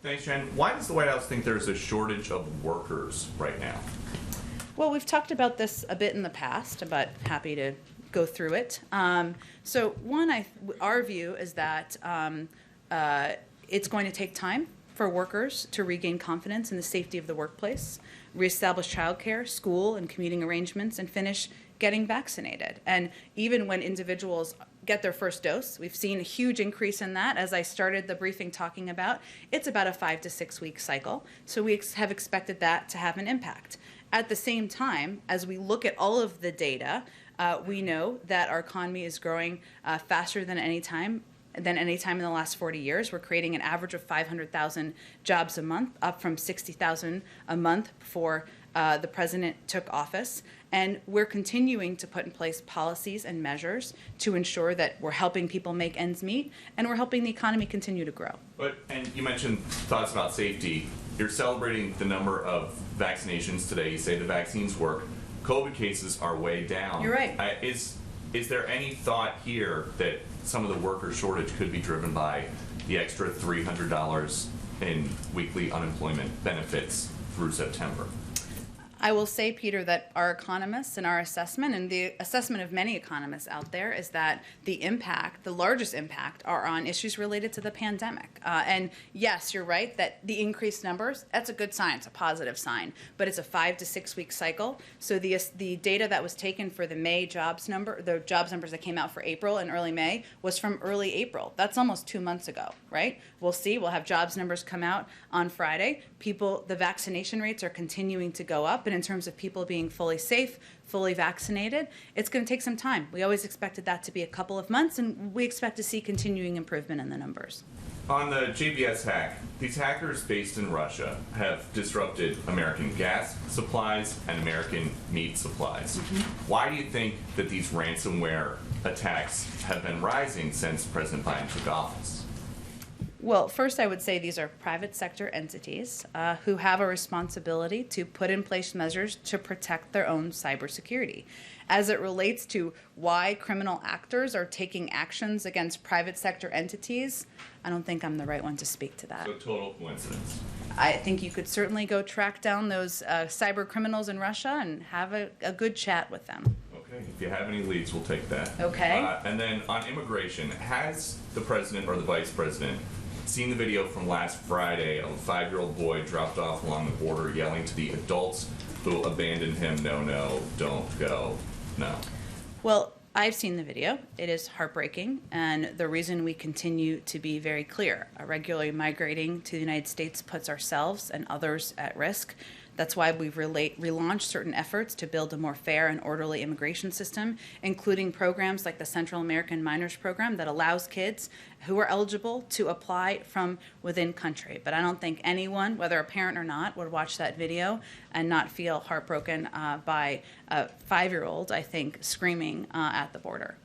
Thanks, Jen. Why does the White House think there's a shortage of workers right now? Well, we've talked about this a bit in the past, but happy to go through it. So one, our view is that it's going to take time for workers to regain confidence in the safety of the workplace, reestablish childcare, school, and commuting arrangements, and finish getting vaccinated. And even when individuals get their first dose, we've seen a huge increase in that. As I started the briefing talking about, it's about a 5 to 6 week cycle. So we have expected that to have an impact. At the same time, as we look at all of the data, we know that our economy is growing faster than any time in the last 40 years. We're creating an average of 500,000 jobs a month, up from 60,000 a month before the president took office. And we're continuing to put in place policies and measures to ensure that we're helping people make ends meet and we're helping the economy continue to grow. And you mentioned thoughts about safety. You're celebrating the number of vaccinations today. You say the vaccines work. COVID cases are way down. You're right. Is there any thought here that some of the worker shortage could be driven by the extra $300 in weekly unemployment benefits through September? I will say, Peter, that our economists and our assessment, and the assessment of many economists out there, is that the impact, the largest impact, are on issues related to the pandemic. And yes, you're right that the increased numbers, that's a good sign, it's a positive sign, but it's a 5 to 6 week cycle. So the data that was taken for the May jobs number, the jobs numbers that came out for April and early May, was from early April. That's almost 2 months ago, right? We'll see, we'll have jobs numbers come out on Friday. The vaccination rates are continuing to go up. And in terms of people being fully safe, fully vaccinated, it's going to take some time. We always expected that to be a couple of months, and we expect to see continuing improvement in the numbers. On the JBS hack, these hackers based in Russia have disrupted American gas supplies and American meat supplies. Mm-hmm. Why do you think that these ransomware attacks have been rising since President Biden took office? Well, first I would say these are private sector entities who have a responsibility to put in place measures to protect their own cybersecurity. As it relates to why criminal actors are taking actions against private sector entities, I don't think I'm the right one to speak to that. So total coincidence. I think you could certainly go track down those cyber criminals in Russia and have a good chat with them. Okay, if you have any leads, we'll take that. Okay. And then on immigration, has the president or the vice president seen the video from last Friday of a 5-year-old boy dropped off along the border yelling to the adults who abandoned him, no, no, don't go, no? Well, I've seen the video. It is heartbreaking, and the reason we continue to be very clear, regularly migrating to the United States puts ourselves and others at risk. That's why we've relaunched certain efforts to build a more fair and orderly immigration system, including programs like the Central American Minors Program that allows kids who are eligible to apply from within country. But I don't think anyone, whether a parent or not, would watch that video and not feel heartbroken by a 5-year-old, I think, screaming at the border.